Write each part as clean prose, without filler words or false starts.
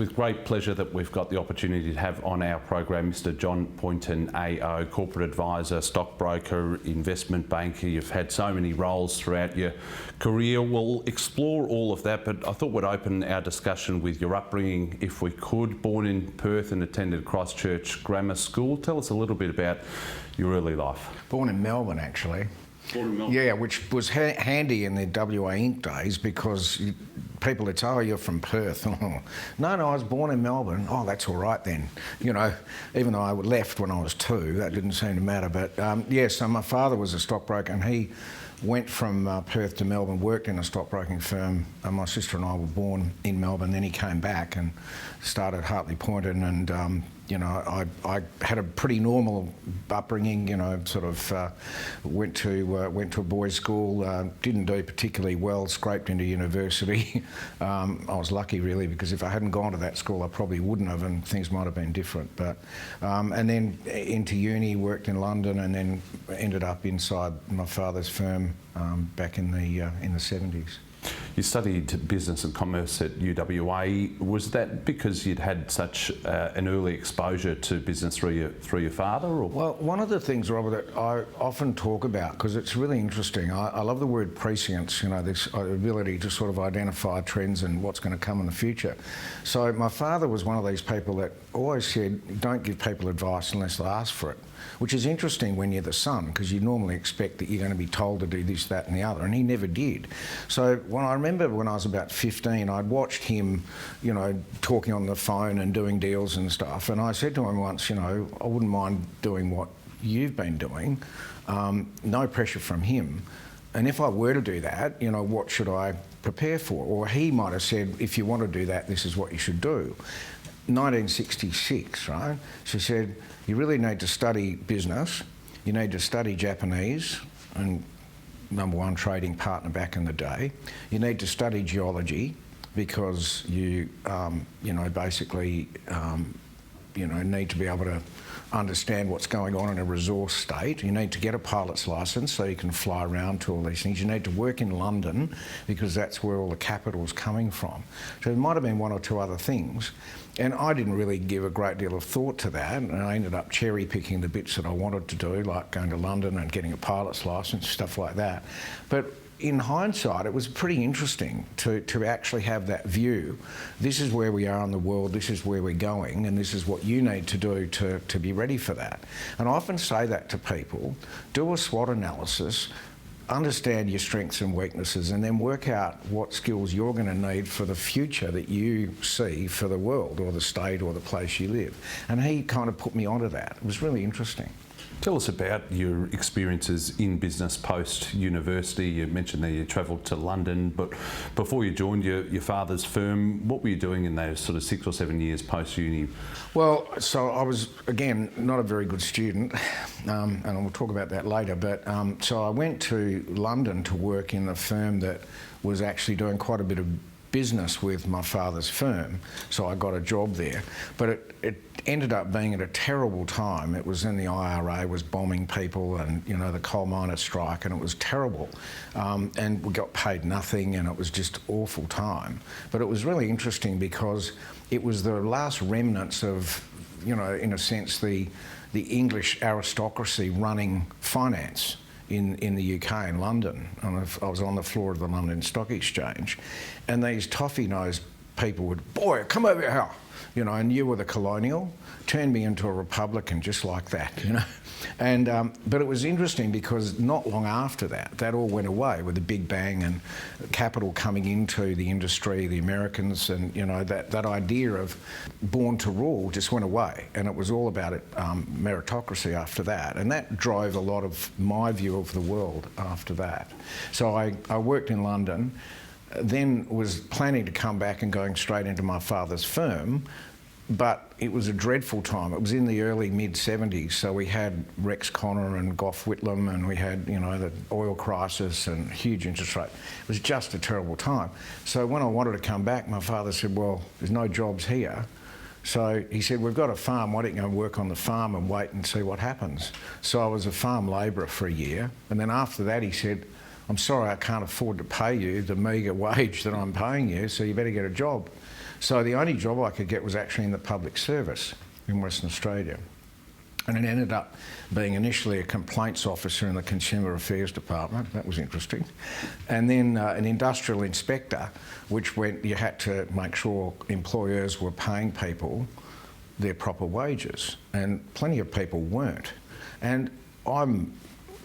with great pleasure that we've got the opportunity to have on our program Mr. John Poynton AO, corporate advisor, stockbroker, investment banker. You've had so many roles throughout your career. We'll explore all of that, but I thought we'd open our discussion with your upbringing, if we could. Born in Perth and attended Christchurch Grammar School. Tell us a little bit about your early life. Born in Melbourne, actually. Born in Melbourne? Yeah, which was handy in the WA Inc. days, because people would say, oh, you're from Perth. No, I was born in Melbourne. Oh, that's all right then. You know, even though I left when I was 2, that didn't seem to matter. But yeah, so my father was a stockbroker, and he went from Perth to Melbourne, worked in a stockbroking firm. My sister and I were born in Melbourne. Then he came back and started Hartley Poynton, and you know, I had a pretty normal upbringing. You know, sort of went to a boys' school. Didn't do particularly well. Scraped into university. I was lucky, really, because if I hadn't gone to that school, I probably wouldn't have, and things might have been different. But and then into uni, worked in London, and then ended up inside my father's firm back in the 70s. You studied business and commerce at UWA. Was that because you'd had such an early exposure to business through your father? Or? Well, one of the things, Robert, that I often talk about, because it's really interesting, I love the word prescience, you know, this ability to sort of identify trends and what's going to come in the future. So my father was one of these people that always said, don't give people advice unless they ask for it. Which is interesting when you're the son, because you normally expect that you're going to be told to do this, that and the other, and he never did. So when I remember when I was about 15, I'd watched him, you know, talking on the phone and doing deals and stuff, and I said to him once, you know, I wouldn't mind doing what you've been doing, no pressure from him, and if I were to do that, you know, what should I prepare for? Or he might have said, if you want to do that, this is what you should do. 1966, right? She said, you really need to study business, you need to study Japanese, and #1 trading partner back in the day. You need to study geology, because you, you know, basically, you know, need to be able to understand what's going on in a resource state. You need to get a pilot's licence so you can fly around to all these things. You need to work in London, because that's where all the capital's coming from. So there might have been 1 or 2 other things. And I didn't really give a great deal of thought to that, and I ended up cherry picking the bits that I wanted to do, like going to London and getting a pilot's licence, stuff like that. But in hindsight, it was pretty interesting to actually have that view. This is where we are in the world, this is where we're going, and this is what you need to do to be ready for that. And I often say that to people: do a SWOT analysis, understand your strengths and weaknesses, and then work out what skills you're going to need for the future that you see for the world or the state or the place you live. And he kind of put me onto that. It was really interesting. Tell us about your experiences in business post-university. You mentioned that you travelled to London, but before you joined your father's firm, what were you doing in those sort of 6 or 7 years post-uni? Well, so I was, again, not a very good student, and we'll talk about that later, but so I went to London to work in a firm that was actually doing quite a bit of business with my father's firm, so I got a job there. But it ended up being at a terrible time. It was in the IRA, was bombing people, and you know, the coal miners' strike, and it was terrible. And we got paid nothing, and it was just awful time. But it was really interesting, because it was the last remnants of, you know, in a sense, the English aristocracy running finance in the UK, in London. And I was on the floor of the London Stock Exchange, and these toffee-nosed people would, boy, come over here, you know, and you were the colonial, turned me into a Republican just like that, you know. And but it was interesting, because not long after that, that all went away with the Big Bang and capital coming into the industry, the Americans, and you know, that idea of born to rule just went away, and it was all about meritocracy after that, and that drove a lot of my view of the world after that. So I worked in London, then was planning to come back and going straight into my father's firm, but it was a dreadful time. It was in the early mid-70s, so we had Rex Connor and Gough Whitlam, and we had, you know, the oil crisis and huge interest rate. It was just a terrible time. So when I wanted to come back, my father said, well, there's no jobs here. So he said, we've got a farm, why don't you go and work on the farm and wait and see what happens? So I was a farm labourer for a year, and then after that he said, I'm sorry, I can't afford to pay you the meagre wage that I'm paying you, so you better get a job. So the only job I could get was actually in the public service in Western Australia. And it ended up being initially a complaints officer in the Consumer Affairs Department. That was interesting. And then an industrial inspector, which meant you had to make sure employers were paying people their proper wages. And plenty of people weren't. And I'm,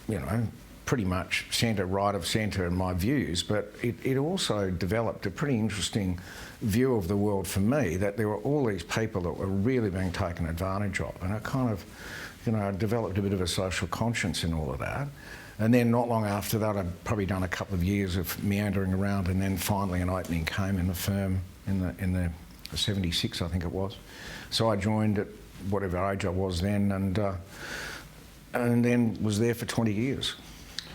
you know, pretty much centre right of centre in my views, but it also developed a pretty interesting view of the world for me, that there were all these people that were really being taken advantage of, and I kind of, you know, developed a bit of a social conscience in all of that. And then not long after that, I'd probably done a couple of years of meandering around, and then finally an opening came in the firm in the 76, I think it was. So I joined at whatever age I was then, and then was there for 20 years.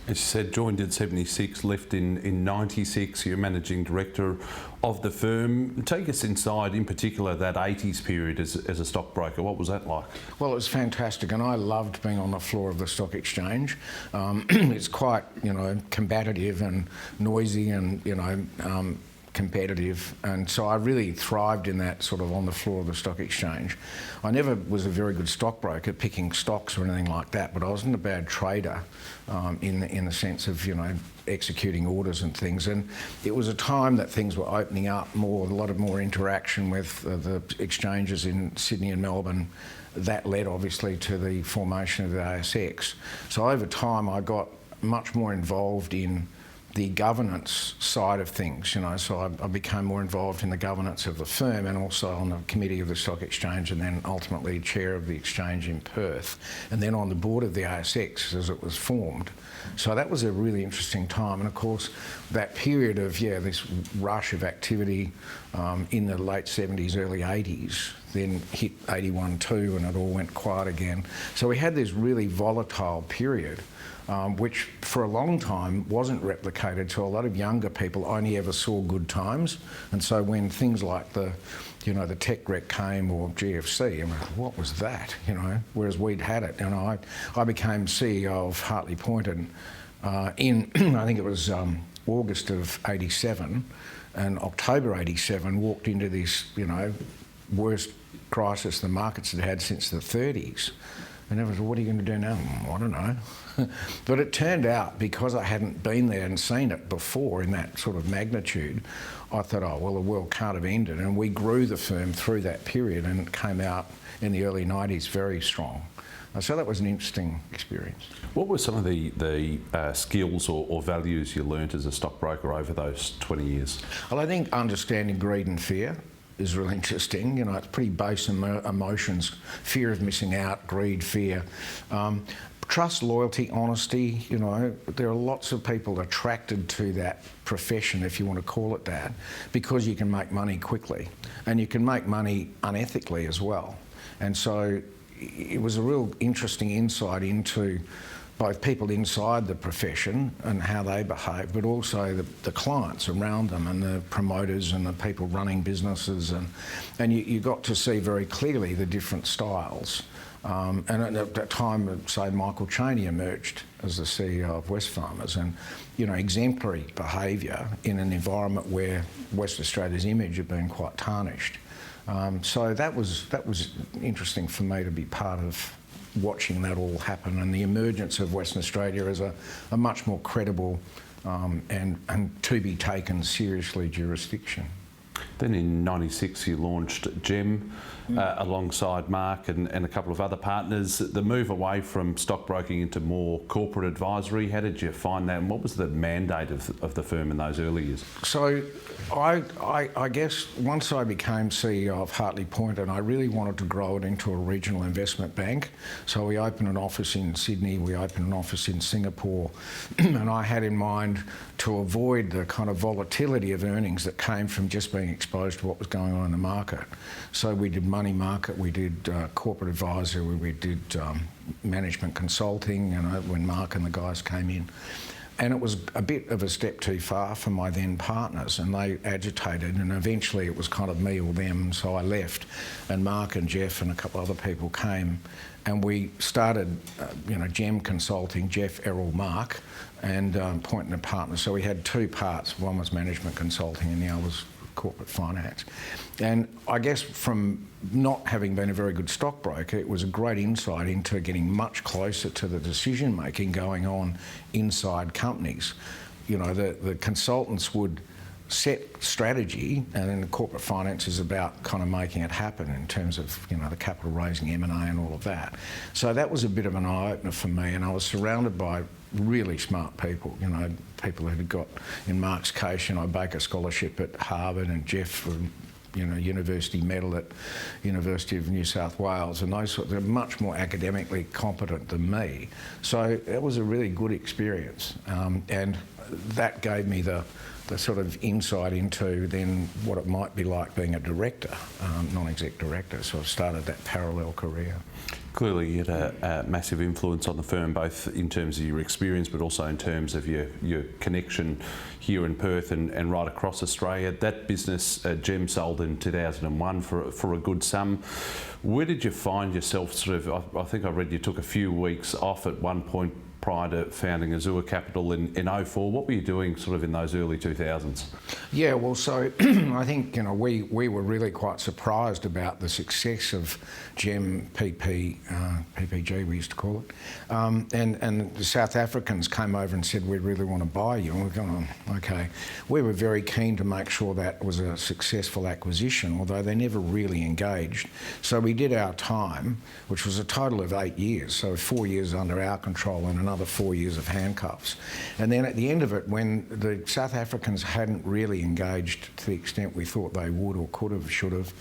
As you said, joined in 76, left in 96. You're managing director of the firm. Take us inside, in particular, that 80s period as a stockbroker. What was that like? Well, it was fantastic, and I loved being on the floor of the stock exchange. It's quite, you know, combative and noisy, and you know, competitive, and so I really thrived in that sort of on the floor of the stock exchange. I never was a very good stockbroker picking stocks or anything like that, but I wasn't a bad trader in the sense of, you know, executing orders and things. And it was a time that things were opening up more, a lot of more interaction with the exchanges in Sydney and Melbourne. That led obviously to the formation of the ASX. So over time I got much more involved in the governance side of things, you know, so I became more involved in the governance of the firm and also on the committee of the stock exchange, and then ultimately chair of the exchange in Perth, and then on the board of the ASX as it was formed. So that was a really interesting time, and of course that period of, yeah, this rush of activity in the late 70s, early 80s, then hit 81-2 and it all went quiet again. So we had this really volatile period, which for a long time wasn't replicated. So a lot of younger people only ever saw good times, and so when things like the, you know, the tech wreck came, or GFC, I mean, what was that, you know? Whereas we'd had it, and I became CEO of Hartley Poynton in I think it was August of '87, and October '87 walked into this, you know, worst crisis the markets had had since the 30s. And everyone said, what are you going to do now? I don't know. But it turned out, because I hadn't been there and seen it before in that sort of magnitude, I thought, oh, well, the world can't have ended. And we grew the firm through that period and came out in the early 90s very strong. So that was an interesting experience. What were some of the skills or values you learnt as a stockbroker over those 20 years? Well, I think understanding greed and fear is really interesting. You know, it's pretty base emotions: fear of missing out, greed, fear. Trust, loyalty, honesty. You know, there are lots of people attracted to that profession, if you want to call it that, because you can make money quickly, and you can make money unethically as well. And so it was a real interesting insight into both people inside the profession and how they behave, but also the clients around them and the promoters and the people running businesses, and you got to see very clearly the different styles. And at that time, say, Michael Chaney emerged as the CEO of Wesfarmers, and, you know, exemplary behaviour in an environment where West Australia's image had been quite tarnished. So that was interesting for me to be part of watching that all happen, and the emergence of Western Australia as a much more credible and to be taken seriously jurisdiction. Then in '96 you launched GEM alongside Mark and a couple of other partners. The move away from stockbroking into more corporate advisory, how did you find that, and what was the mandate of the firm in those early years? So I guess once I became CEO of Hartley Poynton, I really wanted to grow it into a regional investment bank. So we opened an office in Sydney, we opened an office in Singapore, and I had in mind to avoid the kind of volatility of earnings that came from just being exposed to what was going on in the market. So we did money market, we did corporate advisory, we did management consulting, you know, when Mark and the guys came in. And it was a bit of a step too far for my then partners, and they agitated, and eventually it was kind of me or them, so I left, and Mark and Jeff and a couple other people came, and we started, you know, GEM Consulting, Jeff, Errol, Mark, and Poynton and Partners. So we had two parts. One was management consulting and the other was corporate finance. And I guess from not having been a very good stockbroker, it was a great insight into getting much closer to the decision making going on inside companies. You know, the consultants would set strategy, and then the corporate finance is about kind of making it happen in terms of, you know, the capital raising, M&A and all of that. So that was a bit of an eye-opener for me, and I was surrounded by really smart people, you know, people who had got, in Mark's case, you know, a Baker Scholarship at Harvard, and Jeff, you know, university medal at University of New South Wales, and those sorts, they're much more academically competent than me. So it was a really good experience, and that gave me the sort of insight into then what it might be like being a director, non-exec director. So I've started that parallel career. Clearly you had a massive influence on the firm, both in terms of your experience but also in terms of your connection here in Perth and right across Australia. That business, Gem, sold in 2001 for a good sum. Where did you find yourself sort of, I think I read you took a few weeks off at one point prior to founding Azure Capital in 04. What were you doing sort of in those early 2000s? Yeah, well, so I think, you know, we were really quite surprised about the success of Gem PPG, we used to call it. And the South Africans came over and said, we really want to buy you. And we're going, okay. We were very keen to make sure that was a successful acquisition, although they never really engaged. So we did our time, which was a total of 8 years. So 4 years under our control and another 4 years of handcuffs. And then at the end of it, when the South Africans hadn't really engaged to the extent we thought they would or could have, should have,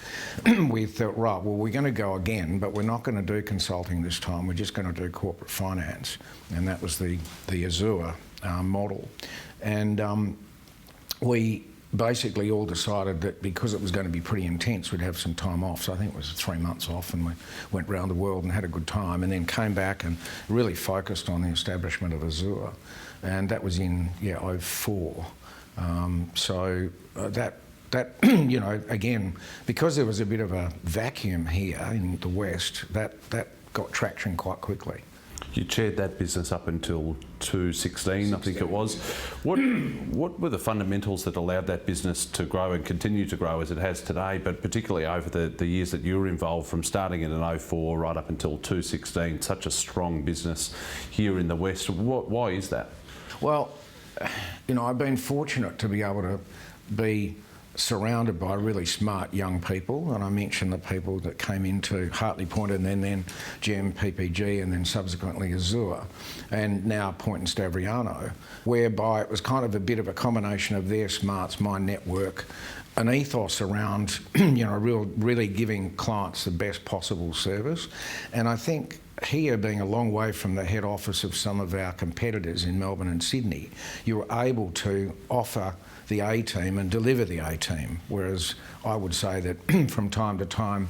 we thought, right, well, we're going to go again, but we're not going to do consulting this time. We're just going to do corporate finance. And that was the Azure model. And we basically all decided that because it was going to be pretty intense, we'd have some time off. So I think it was 3 months off, and we went around the world and had a good time, and then came back and really focused on the establishment of Azure. And that was in, 04. So that you know, again, because there was a bit of a vacuum here in the West, that got traction quite quickly. You chaired that business up until 2016, I think it was. What were the fundamentals that allowed that business to grow and continue to grow as it has today, but particularly over the years that you were involved, from starting in 04 right up until 2016, such a strong business here in the West? Why is that? Well, you know, I've been fortunate to be able to be surrounded by really smart young people, and I mentioned the people that came into Hartley Poynton and then Gem PPG and then subsequently Azure, and now Poynton Stavrianou, whereby it was kind of a bit of a combination of their smarts, my network, an ethos around, you know, really giving clients the best possible service. And I think here, being a long way from the head office of some of our competitors in Melbourne and Sydney, you were able to offer the A-team and deliver the A-team, whereas I would say that from time to time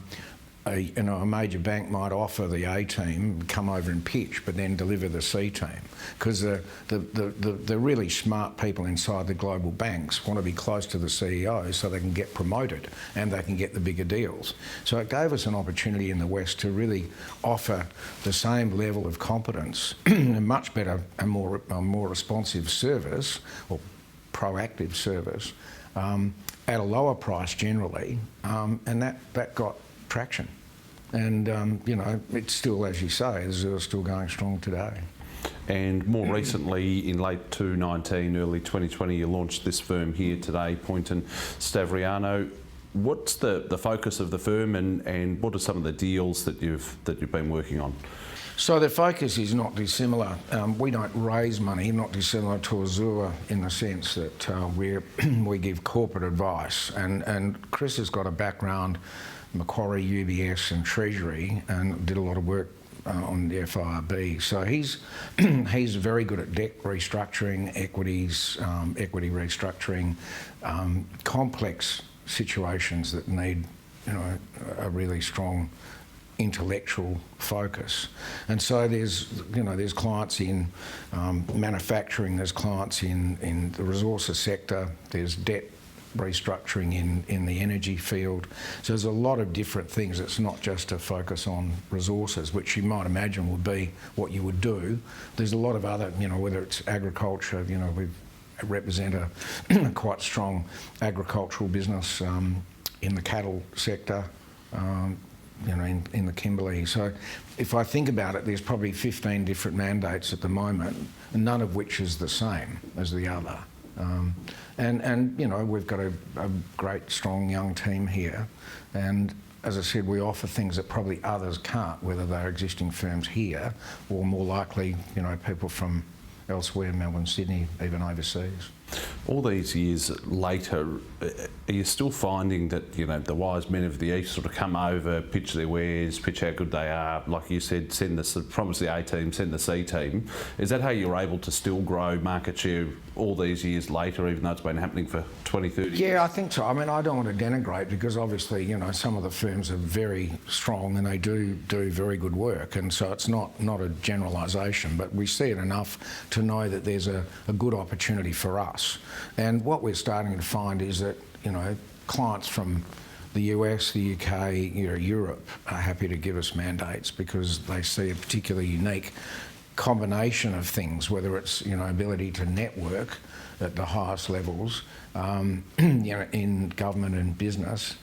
a major bank might offer the A-team, come over and pitch, but then deliver the C-team, because the really smart people inside the global banks want to be close to the CEO so they can get promoted and they can get the bigger deals. So it gave us an opportunity in the West to really offer the same level of competence, a much better and more responsive service, or proactive service, at a lower price generally, and that got traction. And you know, it's still, as you say, Azure's still going strong today. And more recently, in late 2019, early 2020, you launched this firm here today, Poynton Stavrianou. What's the focus of the firm, and what are some of the deals that you've been working on? So the focus is not dissimilar. We don't raise money, not dissimilar to Azure, in the sense that we give corporate advice. And Chris has got a background, Macquarie, UBS and Treasury, and did a lot of work on the FIRB. So he's very good at debt restructuring, equities, equity restructuring, complex situations that need, you know, a really strong intellectual focus. And so there's clients in manufacturing, there's clients in the resources sector, there's debt restructuring in the energy field. So there's a lot of different things. It's not just a focus on resources, which you might imagine would be what you would do. There's a lot of other, you know, whether it's agriculture, you know, represent a quite strong agricultural business in the cattle sector, you know, in the Kimberley. So if I think about it, there's probably 15 different mandates at the moment, none of which is the same as the other. And you know, we've got a great, strong young team here. And as I said, we offer things that probably others can't, whether they're existing firms here or more likely, you know, people from elsewhere, Melbourne, Sydney, even overseas. All these years later, are you still finding that, you know, the wise men of the East sort of come over, pitch their wares, pitch how good they are, like you said, promise the A team, send the C team? Is that how you're able to still grow market share all these years later, even though it's been happening for 20, 30 years? Yeah, I think so. I mean, I don't want to denigrate, because obviously, you know, some of the firms are very strong and they do very good work, and so it's not a generalisation, but we see it enough to know that there's a good opportunity for us. And what we're starting to find is that, you know, clients from the US, the UK, you know, Europe are happy to give us mandates because they see a particularly unique combination of things, whether it's, you know, ability to network at the highest levels, you know, in government and business,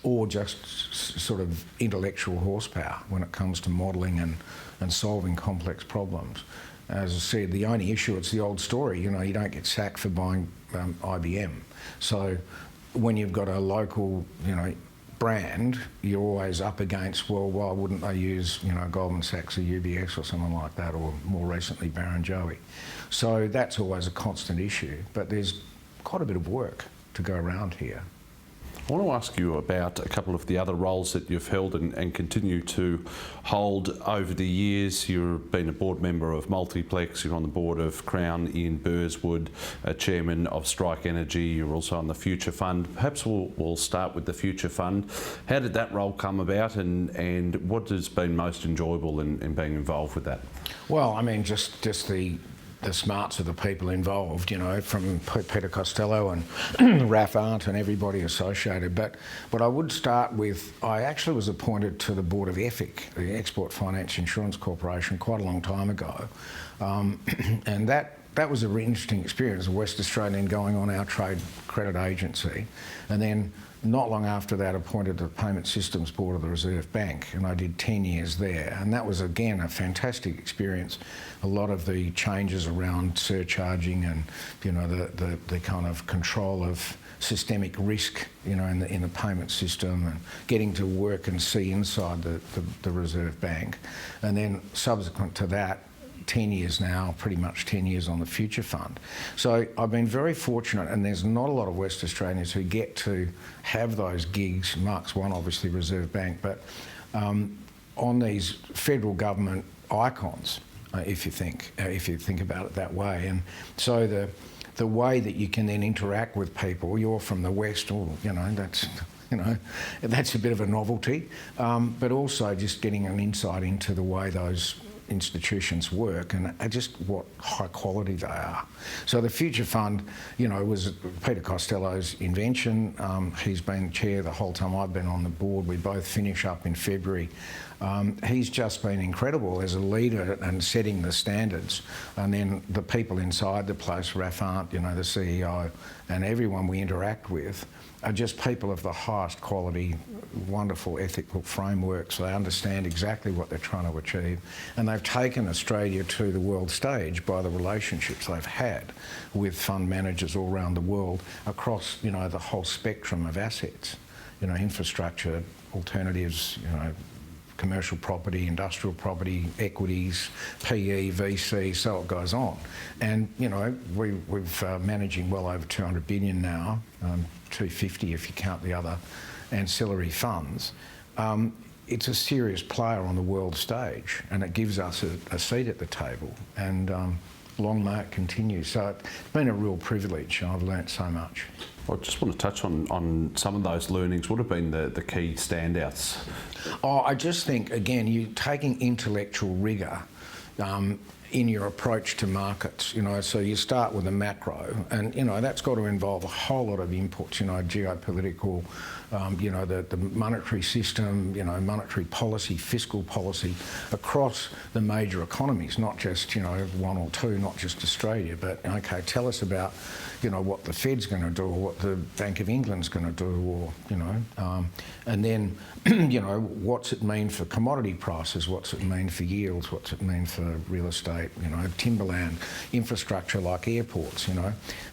or just sort of intellectual horsepower when it comes to modelling and solving complex problems. As I said, the only issue, it's the old story, you know, you don't get sacked for buying IBM. So when you've got a local, you know, brand, you're always up against, well, why wouldn't they use, you know, Goldman Sachs or UBS or something like that, or more recently Barrenjoey. So that's always a constant issue, but there's quite a bit of work to go around here. I want to ask you about a couple of the other roles that you've held and continue to hold over the years. You've been a board member of Multiplex, you're on the board of Crown in Burswood, chairman of Strike Energy, you're also on the Future Fund. Perhaps we'll start with the Future Fund. How did that role come about, and what has been most enjoyable in being involved with that? Well, I mean, just the smarts of the people involved, you know, from Peter Costello and Raf Arndt and everybody associated. But I would start with, I actually was appointed to the board of EFIC, the Export Finance Insurance Corporation, quite a long time ago. And that was a really interesting experience, a West Australian going on our trade credit agency. And then not long after that, appointed to the Payment Systems Board of the Reserve Bank, and I did 10 years there. And that was, again, a fantastic experience. A lot of the changes around surcharging and, you know, the kind of control of systemic risk, you know, in the payment system, and getting to work and see inside the Reserve Bank. And then subsequent to that, 10 years now, pretty much 10 years on the Future Fund. So I've been very fortunate, and there's not a lot of West Australians who get to have those gigs. Mark's one, obviously, Reserve Bank, but on these federal government icons, if you think about it that way. And so the way that you can then interact with people, you're from the West, or, you know, that's a bit of a novelty, but also just getting an insight into the way those institutions work and just what high quality they are. So the Future Fund, you know, was Peter Costello's invention. He's been chair the whole time I've been on the board. We both finish up in February. He's just been incredible as a leader and setting the standards. And then the people inside the place, Raf Arndt, you know, the CEO, and everyone we interact with are just people of the highest quality, wonderful ethical frameworks. They understand exactly what they're trying to achieve, and they've taken Australia to the world stage by the relationships they've had with fund managers all around the world across, you know, the whole spectrum of assets, you know, infrastructure, alternatives, you know, commercial property, industrial property, equities, PE, VC, so it goes on. And, you know, we've managing well over 200 billion now, 250 if you count the other ancillary funds. It's a serious player on the world stage, and it gives us a seat at the table, and long may it continue. So it's been a real privilege, and I've learnt so much. I just want to touch on some of those learnings. What have been the key standouts? Oh, I just think, again, you taking intellectual rigour in your approach to markets, so you start with the macro, and that's got to involve a whole lot of inputs, geopolitical, the monetary system, monetary policy, fiscal policy across the major economies, not just one or two, not just Australia, but okay, tell us about what the Fed's going to do, or what the Bank of England's going to do, or and then what's it mean for commodity prices, what's it mean for yields, what's it mean for real estate, timberland, infrastructure like airports,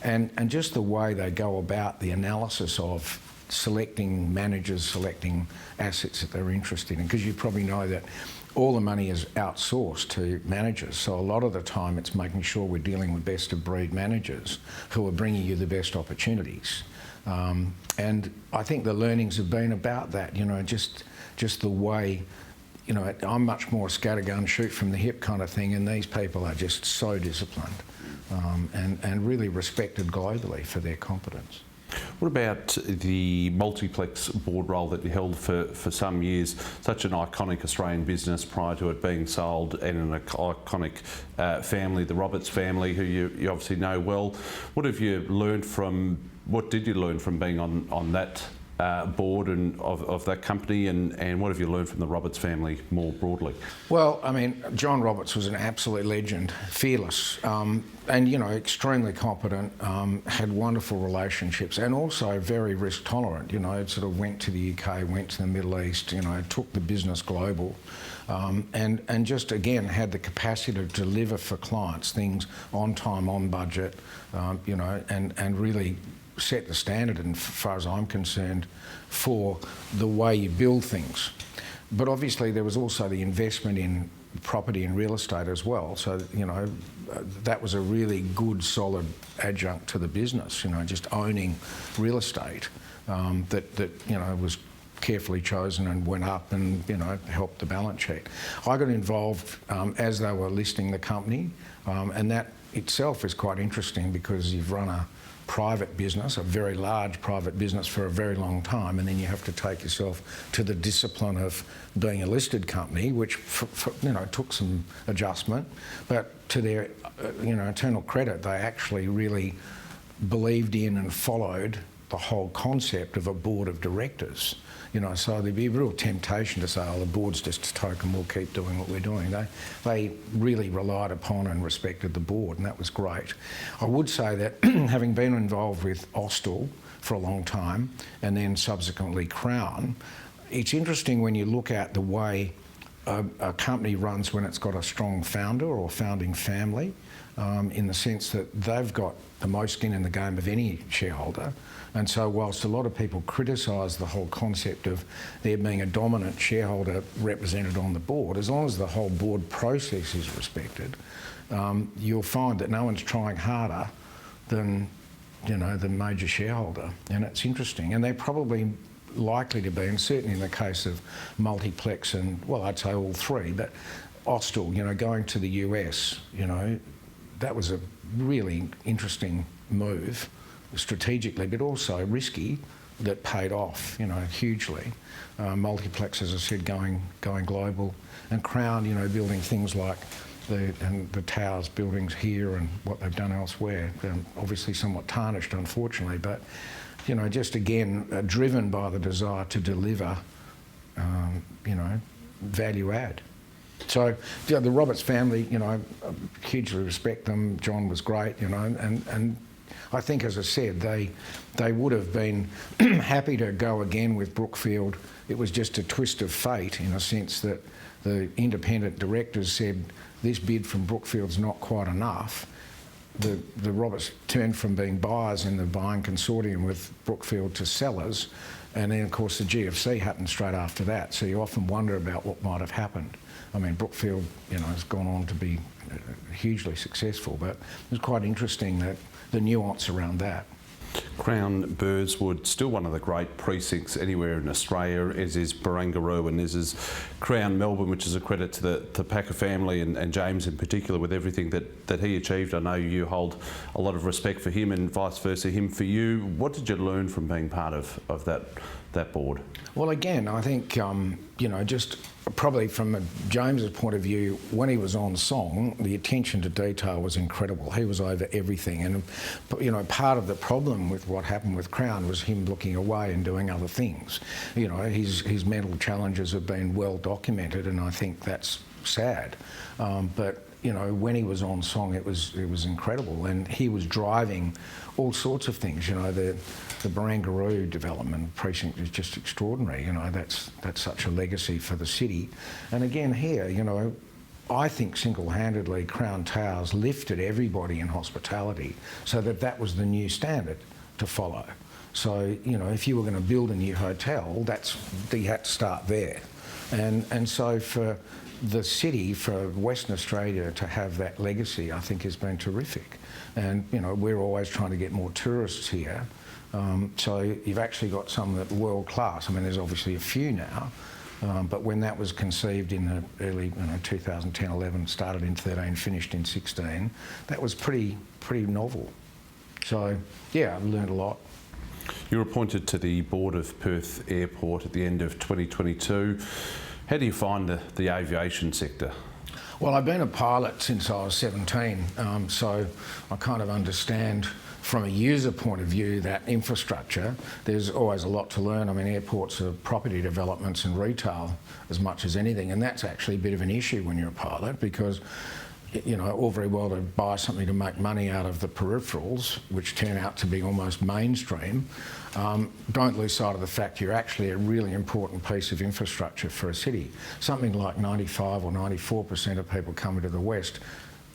and just the way they go about the analysis of selecting managers, selecting assets that they're interested in, because you probably know that all the money is outsourced to managers, so a lot of the time it's making sure we're dealing with best of breed managers who are bringing you the best opportunities. And I think the learnings have been about that, just the way, I'm much more scattergun, shoot from the hip kind of thing, and these people are just so disciplined and really respected globally for their competence. What about the multiplex board role that you held for some years? Such an iconic Australian business prior to it being sold, and an iconic family, the Roberts family, who you obviously know well. What did you learn from being on that board and of that company, and what have you learned from the Roberts family more broadly? Well, I mean, John Roberts was an absolute legend, fearless, and extremely competent, had wonderful relationships, and also very risk tolerant. Sort of went to the UK, went to the Middle East, took the business global, and just again had the capacity to deliver for clients things on time, on budget, and really set the standard, and as far as I'm concerned, for the way you build things. But obviously there was also the investment in property and real estate as well, so that was a really good solid adjunct to the business, just owning real estate that was carefully chosen and went up and helped the balance sheet. I got involved as they were listing the company, and that itself is quite interesting, because you've run a private business, a very large private business, for a very long time, and then you have to take yourself to the discipline of being a listed company, which took some adjustment. But to their eternal credit, they actually really believed in and followed the whole concept of a board of directors. So there'd be a real temptation to say, oh, the board's just a token, we'll keep doing what we're doing. They really relied upon and respected the board, and that was great. I would say that having been involved with Austal for a long time, and then subsequently Crown, it's interesting when you look at the way a company runs when it's got a strong founder or founding family, in the sense that they've got the most skin in the game of any shareholder. And so whilst a lot of people criticise the whole concept of there being a dominant shareholder represented on the board, as long as the whole board process is respected, you'll find that no one's trying harder than the major shareholder. And it's interesting. And they're probably likely to be, and certainly in the case of Multiplex and, well, I'd say all three, but Austal, going to the US, that was a really interesting move, strategically, but also risky, that paid off, hugely. Multiplex, as I said, going global, and Crown, building things like the towers, buildings here, and what they've done elsewhere. Obviously, somewhat tarnished, unfortunately, but just again driven by the desire to deliver, value add. So the Roberts family, I hugely respect them. John was great, and I think, as I said, they would have been happy to go again with Brookfield. It was just a twist of fate, in a sense that the independent directors said, this bid from Brookfield's not quite enough. The Roberts turned from being buyers in the buying consortium with Brookfield to sellers, and then of course the GFC happened straight after that, so you often wonder about what might have happened. I mean, Brookfield, has gone on to be hugely successful, but it was quite interesting that the nuance around that. Crown Burswood, still one of the great precincts anywhere in Australia, as is Barangaroo, and as is Crown Melbourne, which is a credit to the Packer family and James in particular, with everything that he achieved. I know you hold a lot of respect for him, and vice versa, him for you. What did you learn from being part of that board? Well, again, I think, just probably from James's point of view, when he was on song, the attention to detail was incredible. He was over everything, and you know, part of the problem with what happened with Crown was him looking away and doing other things. You know, his mental challenges have been well documented, and I think that's sad. But you know, when he was on song, it was incredible, and he was driving all sorts of things. You know, the Barangaroo development precinct is just extraordinary. You know, that's such a legacy for the city. And again here, you know, I think single-handedly Crown Towers lifted everybody in hospitality so that was the new standard to follow. So, you know, if you were going to build a new hotel, you had to start there. And so for the city, for Western Australia to have that legacy, I think has been terrific. And, you know, we're always trying to get more tourists here. So you've actually got some that are world class. I mean, there's obviously a few now, but when that was conceived in the early 2010, 11, started in 13, finished in 16, that was pretty novel. So yeah, I've learned a lot. You were appointed to the board of Perth Airport at the end of 2022. How do you find the aviation sector? Well, I've been a pilot since I was 17, so I kind of understand from a user point of view that infrastructure, there's always a lot to learn. I mean, airports are property developments and retail as much as anything, and that's actually a bit of an issue when you're a pilot, because you know, all very well to buy something to make money out of the peripherals, which turn out to be almost mainstream. Don't lose sight of the fact you're actually a really important piece of infrastructure for a city. Something like 95 or 94% of people coming to the west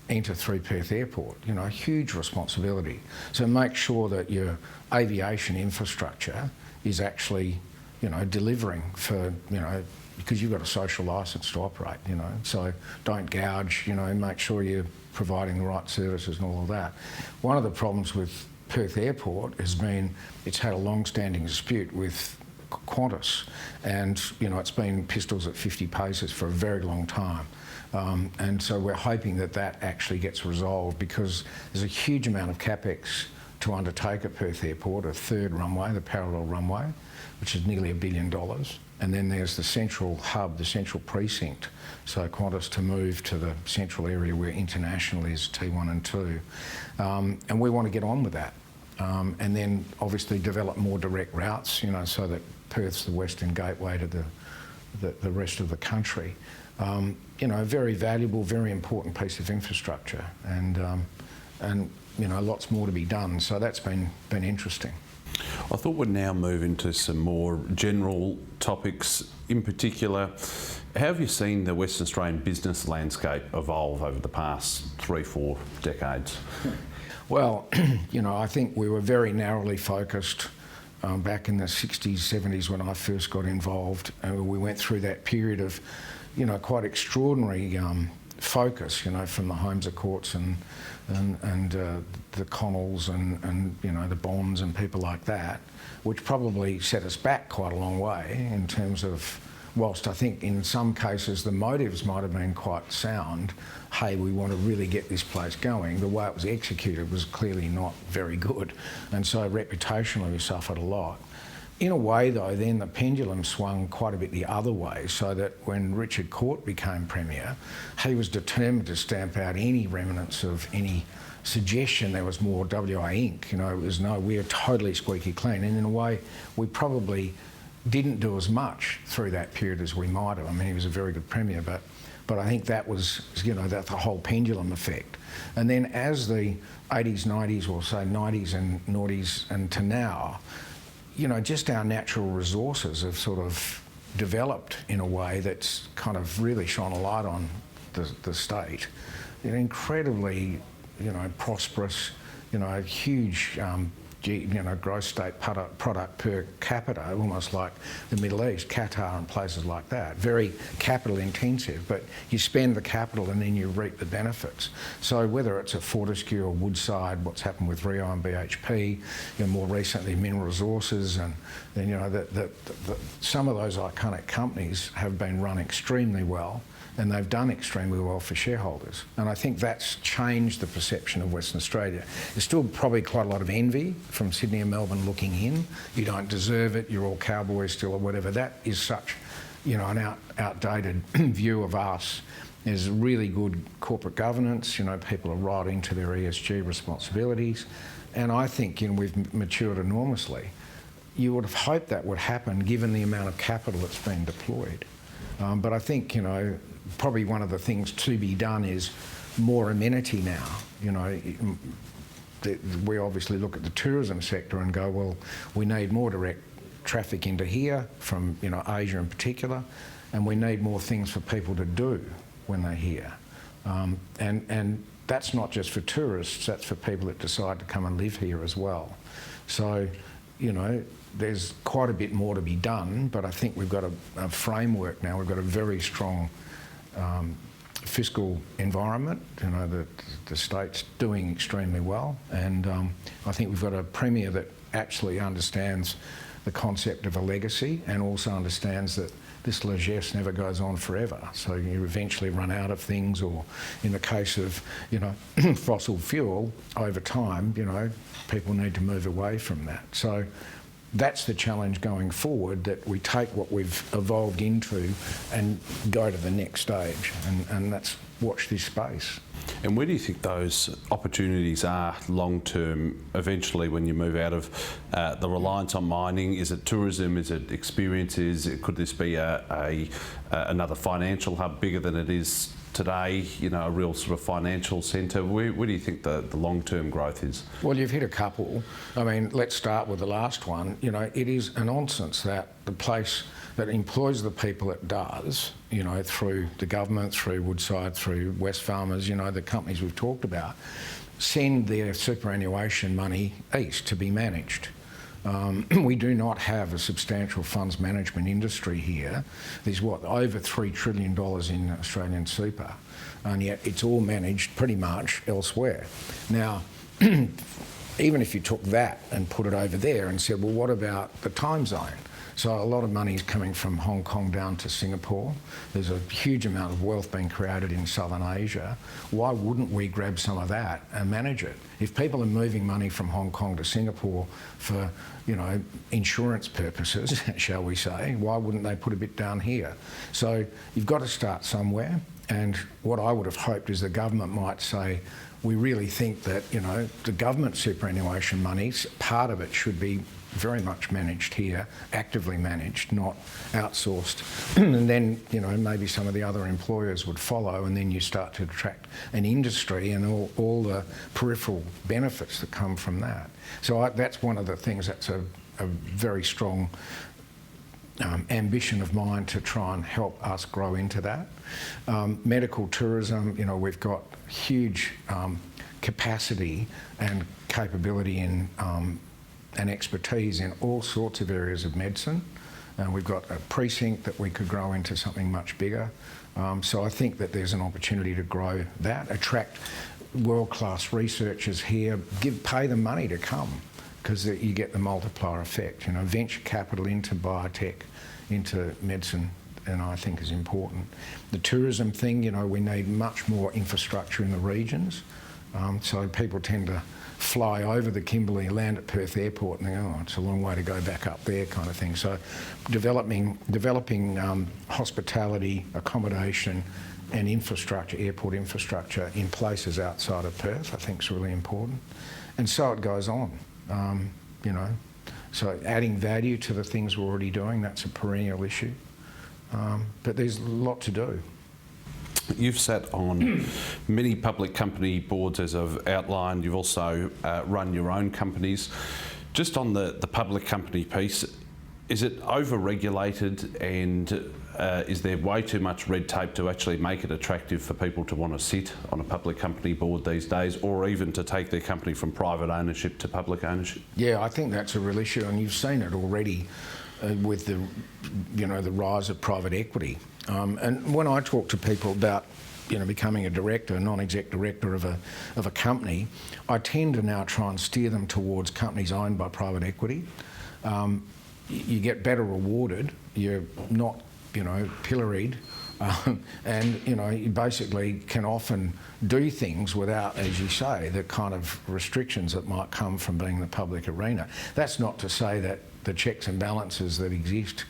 enter through Perth Airport. You know, a huge responsibility. So make sure that your aviation infrastructure is actually, you know, delivering for, you know, because you've got a social licence to operate, you know, so don't gouge, you know, make sure you're providing the right services and all of that. One of the problems with Perth Airport has been it's had a long-standing dispute with Qantas, and, you know, it's been pistols at 50 paces for a very long time. And so we're hoping that that actually gets resolved, because there's a huge amount of capex to undertake at Perth Airport, a third runway, the parallel runway, which is nearly $1 billion. And then there's the central hub, the central precinct. So Qantas to move to the central area where international is T1 and 2. And we want to get on with that. And then obviously develop more direct routes, you know, so that Perth's the western gateway to the rest of the country. You know, a very valuable, very important piece of infrastructure, and you know, lots more to be done. So that's been interesting. I thought we'd now move into some more general topics. In particular, how have you seen the Western Australian business landscape evolve over the past 3-4 decades? Well, you know, I think we were very narrowly focused back in the 60s, 70s when I first got involved. We went through that period of, you know, quite extraordinary focus, you know, from the Holmes Courts and the Connells and you know, the Bonds and people like that, which probably set us back quite a long way in terms of, whilst I think in some cases the motives might have been quite sound, hey, we want to really get this place going, the way it was executed was clearly not very good, and so reputationally we suffered a lot. In a way though, then the pendulum swung quite a bit the other way, so that when Richard Court became Premier, he was determined to stamp out any remnants of any suggestion there was more WA Inc. You know, it was no, we're totally squeaky clean, and in a way we probably didn't do as much through that period as we might have. I mean, he was a very good Premier, but I think that was, you know, that the whole pendulum effect. And then as the 80s, 90s, or say 90s and noughties and to now, you know, just our natural resources have sort of developed in a way that's kind of really shone a light on the state. An incredibly, you know, prosperous, you know, huge, you know, gross state product per capita, almost like the Middle East, Qatar and places like that. Very capital intensive, but you spend the capital and then you reap the benefits. So whether it's at Fortescue or Woodside, what's happened with Rio and BHP, you know, more recently Mineral Resources, and then, you know, some of those iconic companies have been run extremely well, and they've done extremely well for shareholders. And I think that's changed the perception of Western Australia. There's still probably quite a lot of envy from Sydney and Melbourne looking in. You don't deserve it, you're all cowboys still, or whatever. That is such an outdated view of us. There's really good corporate governance. People are right into their ESG responsibilities, and I think we've matured enormously. You would have hoped that would happen given the amount of capital that's been deployed. But I think probably one of the things to be done is more amenity now. We obviously look at the tourism sector and go, well, we need more direct traffic into here from Asia in particular, and we need more things for people to do when they're here. And that's not just for tourists, that's for people that decide to come and live here as well. So, there's quite a bit more to be done, but I think we've got a framework now. We've got a very strong fiscal environment. The state's doing extremely well, and I think we've got a premier that actually understands the concept of a legacy and also understands that this largesse never goes on forever. So you eventually run out of things, or in the case of fossil fuel, over time, people need to move away from that. So that's the challenge going forward, that we take what we've evolved into and go to the next stage, and that's watch this space. And where do you think those opportunities are long term, eventually, when you move out of the reliance on mining? Is it tourism? Is it experiences? Could this be another financial hub bigger than it is today, a real sort of financial centre? Where do you think the long-term growth is? Well, you've hit a couple. I mean, let's start with the last one. It is a nonsense that the place that employs the people it does, through the government, through Woodside, through Wesfarmers, the companies we've talked about, send their superannuation money east to be managed. We do not have a substantial funds management industry here. There's over $3 trillion in Australian super, and yet it's all managed pretty much elsewhere. Now, even if you took that and put it over there and said, well, what about the time zone? So a lot of money is coming from Hong Kong down to Singapore. There's a huge amount of wealth being created in Southern Asia. Why wouldn't we grab some of that and manage it? If people are moving money from Hong Kong to Singapore for, insurance purposes, shall we say, why wouldn't they put a bit down here? So you've got to start somewhere. And what I would have hoped is the government might say, we really think that, the government superannuation money, part of it should be very much managed here, actively managed, not outsourced. And then, maybe some of the other employers would follow, and then you start to attract an industry and all the peripheral benefits that come from that. So that's one of the things that's a very strong ambition of mine, to try and help us grow into that. Medical tourism, we've got huge capacity and capability in and expertise in all sorts of areas of medicine. We've got a precinct that we could grow into something much bigger. So I think that there's an opportunity to grow that, attract world-class researchers here, pay them money to come, because you get the multiplier effect. Venture capital into biotech, into medicine, and I think is important. The tourism thing, we need much more infrastructure in the regions. So people tend to fly over the Kimberley, land at Perth Airport, and think, oh, it's a long way to go back up there, kind of thing. So developing hospitality, accommodation and infrastructure, airport infrastructure in places outside of Perth, I think is really important. And so it goes on, So adding value to the things we're already doing, that's a perennial issue. But there's a lot to do. You've sat on many public company boards, as I've outlined. You've also run your own companies. Just on the public company piece, is it over-regulated, and is there way too much red tape to actually make it attractive for people to want to sit on a public company board these days, or even to take their company from private ownership to public ownership? Yeah, I think that's a real issue, and you've seen it already with the rise of private equity. And when I talk to people about becoming a director, a non-exec director of a company, I tend to now try and steer them towards companies owned by private equity. You get better rewarded. You're not pilloried, and you basically can often do things without, as you say, the kind of restrictions that might come from being in the public arena. That's not to say that the checks and balances that exist,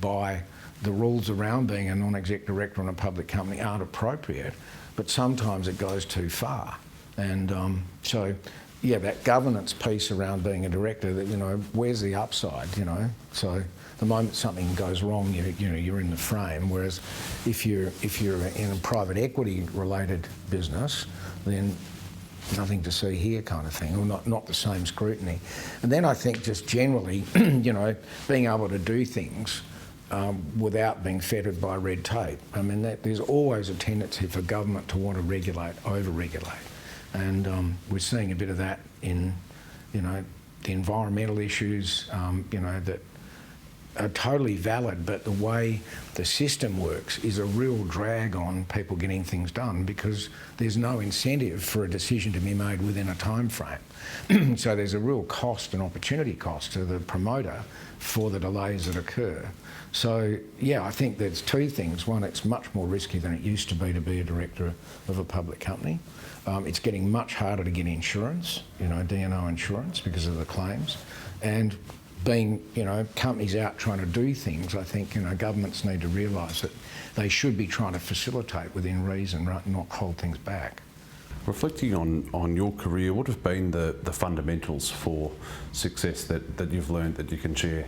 by the rules around being a non-exec director on a public company aren't appropriate, but sometimes it goes too far. And so, yeah, that governance piece around being a director, that, you know, where's the upside, you know? So the moment something goes wrong, you're in the frame. Whereas if you're in a private equity related business, then nothing to see here kind of thing, or not the same scrutiny. And then I think just generally, you know, being able to do things without being fettered by red tape. I mean, there's always a tendency for government to want to regulate, over-regulate. And we're seeing a bit of that in, you know, the environmental issues, you know, that are totally valid, but the way the system works is a real drag on people getting things done, because there's no incentive for a decision to be made within a time frame. So there's a real cost and opportunity cost to the promoter for the delays that occur. So yeah, I think there's two things. One, it's much more risky than it used to be a director of a public company. It's getting much harder to get insurance, you know, D&O insurance, because of the claims. And being, you know, companies out trying to do things, I think, you know, governments need to realise that they should be trying to facilitate within reason, right, and not hold things back. Reflecting on your career, what have been the fundamentals for success that you've learned that you can share?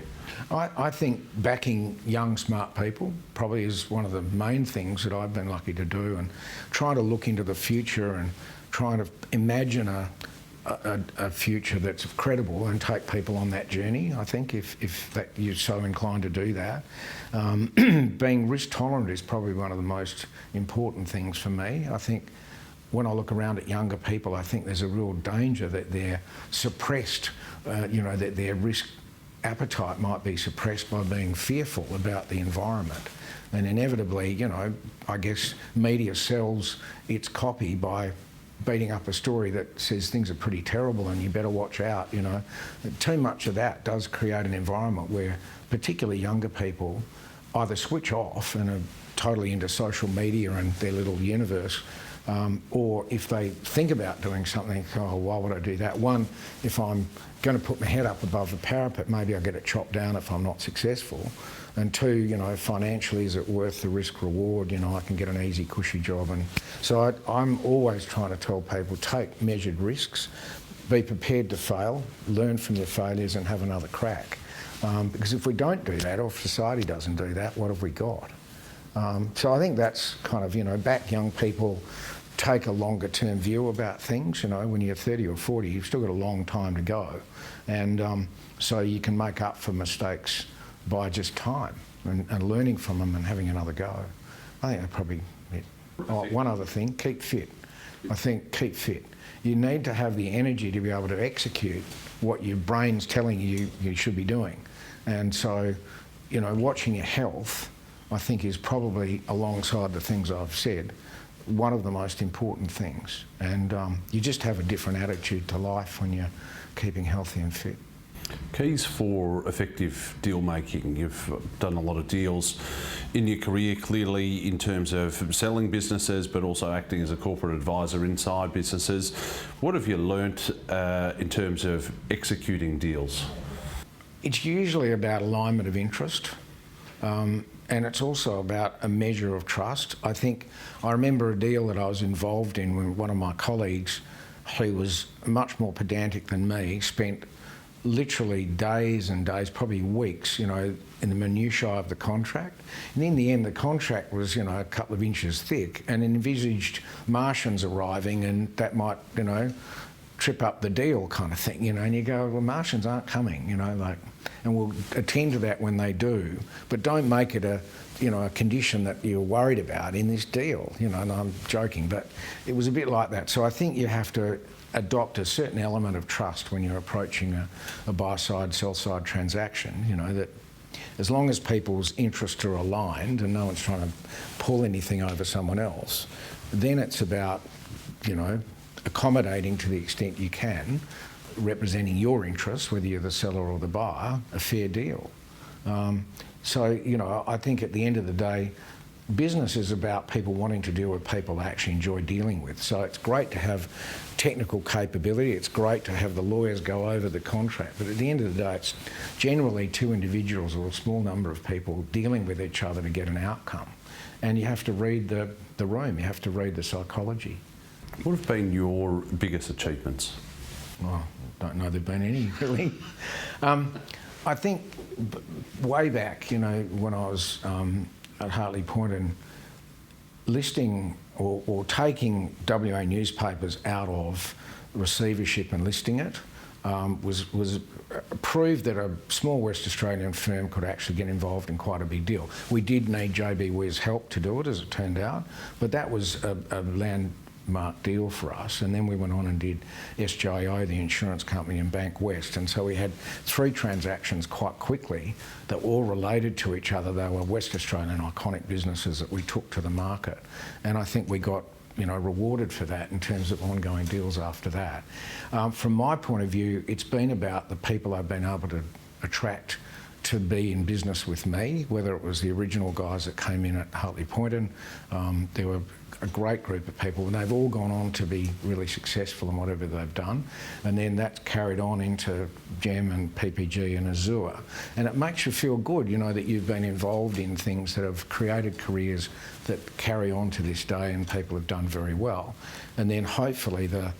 I think backing young, smart people probably is one of the main things that I've been lucky to do, and trying to look into the future and trying to imagine a future that's credible and take people on that journey. I think if that you're so inclined to do that. Being risk tolerant is probably one of the most important things for me. I think when I look around at younger people, I think there's a real danger that they're suppressed, you know, that their risk appetite might be suppressed by being fearful about the environment. And inevitably, you know, I guess media sells its copy by beating up a story that says things are pretty terrible and you better watch out, you know. Too much of that does create an environment where particularly younger people either switch off and are totally into social media and their little universe, or if they think about doing something, oh, why would I do that? One, if I'm going to put my head up above the parapet, maybe I'll get it chopped down if I'm not successful. And two, you know, financially, is it worth the risk reward? You know, I can get an easy, cushy job. And so I'm always trying to tell people, take measured risks, be prepared to fail, learn from your failures and have another crack. Because if we don't do that, or if society doesn't do that, what have we got? So I think that's kind of, you know, back young people, take a longer term view about things. You know, when you're 30 or 40, you've still got a long time to go. And so you can make up for mistakes by just time and learning from them and having another go. I think that's probably it. Oh, one other thing, keep fit. I think keep fit. You need to have the energy to be able to execute what your brain's telling you you should be doing. And so, you know, watching your health, I think, is probably, alongside the things I've said, one of the most important things. And you just have a different attitude to life when you're keeping healthy and fit. Keys for effective deal making. You've done a lot of deals in your career, clearly, in terms of selling businesses, but also acting as a corporate advisor inside businesses. What have you learnt in terms of executing deals? It's usually about alignment of interest. And it's also about a measure of trust. I remember a deal that I was involved in when one of my colleagues, who was much more pedantic than me, spent literally days and days, probably weeks, you know, in the minutiae of the contract. And in the end, the contract was, you know, a couple of inches thick and envisaged Martians arriving, and that might, you know, trip up the deal kind of thing, you know. And you go, well, Martians aren't coming, you know, like, and we'll attend to that when they do, but don't make it a, you know, a condition that you're worried about in this deal, you know. And I'm joking, but it was a bit like that. So I think you have to adopt a certain element of trust when you're approaching a buy-side, sell-side transaction, you know, that as long as people's interests are aligned and no one's trying to pull anything over someone else, then it's about, you know, accommodating to the extent you can, representing your interests, whether you're the seller or the buyer, a fair deal. So, you know, I think at the end of the day, business is about people wanting to deal with people they actually enjoy dealing with. So it's great to have technical capability, it's great to have the lawyers go over the contract, but at the end of the day it's generally two individuals or a small number of people dealing with each other to get an outcome. And you have to read the room, you have to read the psychology. What have been your biggest achievements? Well, I don't know there've been any, really. I think way back, you know, when I was at Hartley Poynton, listing or taking WA newspapers out of receivership and listing it was proved that a small West Australian firm could actually get involved in quite a big deal. We did need JB Ware's help to do it, as it turned out, but that was a landmark deal for us. And then we went on and did SJO, the insurance company, and Bank West, and so we had 3 transactions quite quickly that were all related to each other. They were West Australian iconic businesses that we took to the market, and I think we got, you know, rewarded for that in terms of ongoing deals after that. From my point of view, it's been about the people I've been able to attract to be in business with me, whether it was the original guys that came in at Hartley Poynton. There were a great group of people, and they've all gone on to be really successful in whatever they've done. And then that's carried on into GEM and PPG and Azure. And it makes you feel good, you know, that you've been involved in things that have created careers that carry on to this day and people have done very well. And then hopefully the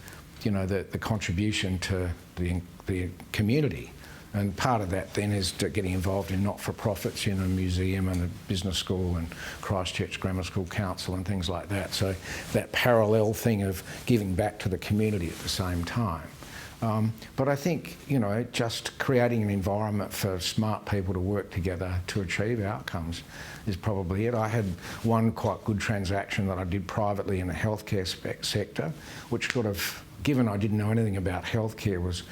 contribution to the community. And part of that then is getting involved in not-for-profits, you know, museum and a business school and Christchurch Grammar School Council and things like that. So that parallel thing of giving back to the community at the same time. But I think, you know, just creating an environment for smart people to work together to achieve outcomes is probably it. I had one quite good transaction that I did privately in the healthcare sector, which sort of, given I didn't know anything about healthcare, was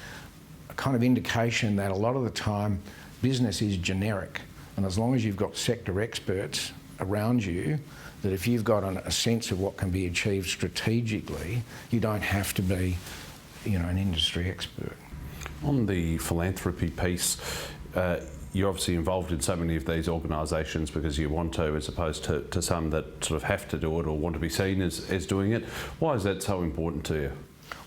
kind of indication that a lot of the time business is generic, and as long as you've got sector experts around you, that if you've got a sense of what can be achieved strategically, you don't have to be, you know, an industry expert. On the philanthropy piece, you're obviously involved in so many of these organisations because you want to, as opposed to some that sort of have to do it or want to be seen as doing it. Why is that so important to you?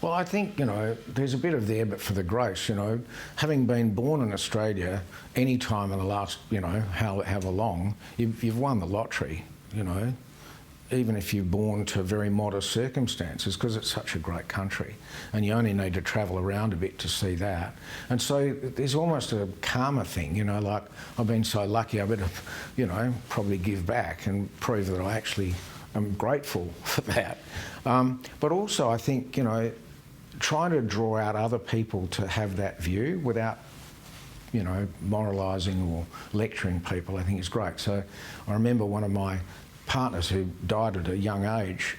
Well, I think, you know, there's a bit of there, but for the grace, you know, having been born in Australia any time in the last, you know, however long, you've won the lottery, you know, even if you're born to very modest circumstances, because it's such a great country and you only need to travel around a bit to see that. And so there's almost a karma thing, you know, like I've been so lucky, I better, you know, probably give back and prove that I actually am grateful for that. But also I think, you know, trying to draw out other people to have that view without, you know, moralising or lecturing people, I think is great. So I remember one of my partners who died at a young age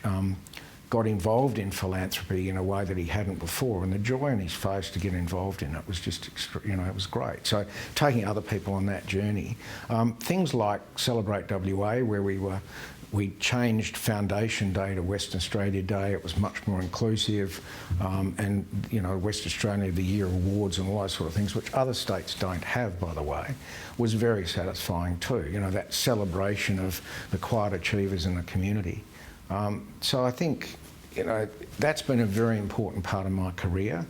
got involved in philanthropy in a way that he hadn't before, and the joy on his face to get involved in it was just, you know, it was great. So taking other people on that journey. Things like Celebrate WA, where we changed Foundation Day to Western Australia Day. It was much more inclusive, and, you know, West Australia of the Year awards and all those sort of things, which other states don't have, by the way, was very satisfying too. You know, that celebration of the quiet achievers in the community. So I think, you know, that's been a very important part of my career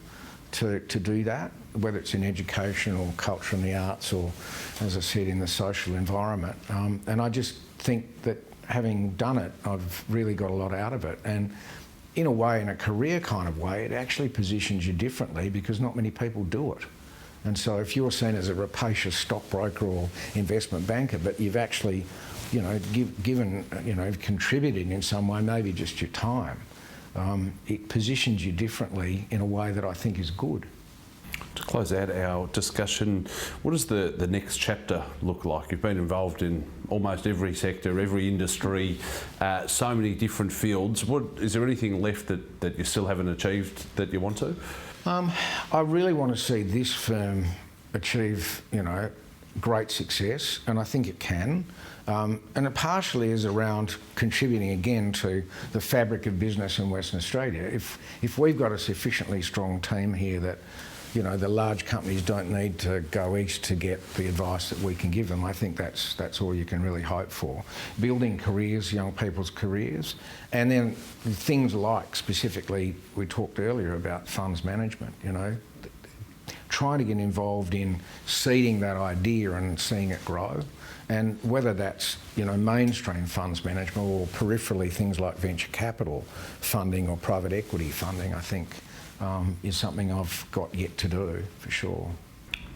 to do that, whether it's in education or culture and the arts or, as I said, in the social environment. And I just think that having done it, I've really got a lot out of it. And in a way, in a career kind of way, it actually positions you differently because not many people do it. And so if you're seen as a rapacious stockbroker or investment banker, but you've actually, you know, given, you know, contributed in some way, maybe just your time, it positions you differently in a way that I think is good. To close out our discussion, what does the next chapter look like? You've been involved in almost every sector, every industry, so many different fields. Is there anything left that you still haven't achieved that you want to? I really want to see this firm achieve, you know, great success, and I think it can. And it partially is around contributing again to the fabric of business in Western Australia. If we've got a sufficiently strong team here that, you know, the large companies don't need to go east to get the advice that we can give them. I think that's all you can really hope for. Building careers, young people's careers, and then things like, specifically, we talked earlier about funds management, you know, trying to get involved in seeding that idea and seeing it grow. And whether that's, you know, mainstream funds management or peripherally things like venture capital funding or private equity funding, I think is something I've got yet to do, for sure.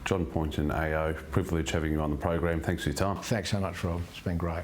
John Poynton AO, privilege having you on the program. Thanks for your time. Thanks so much, Rob. It's been great.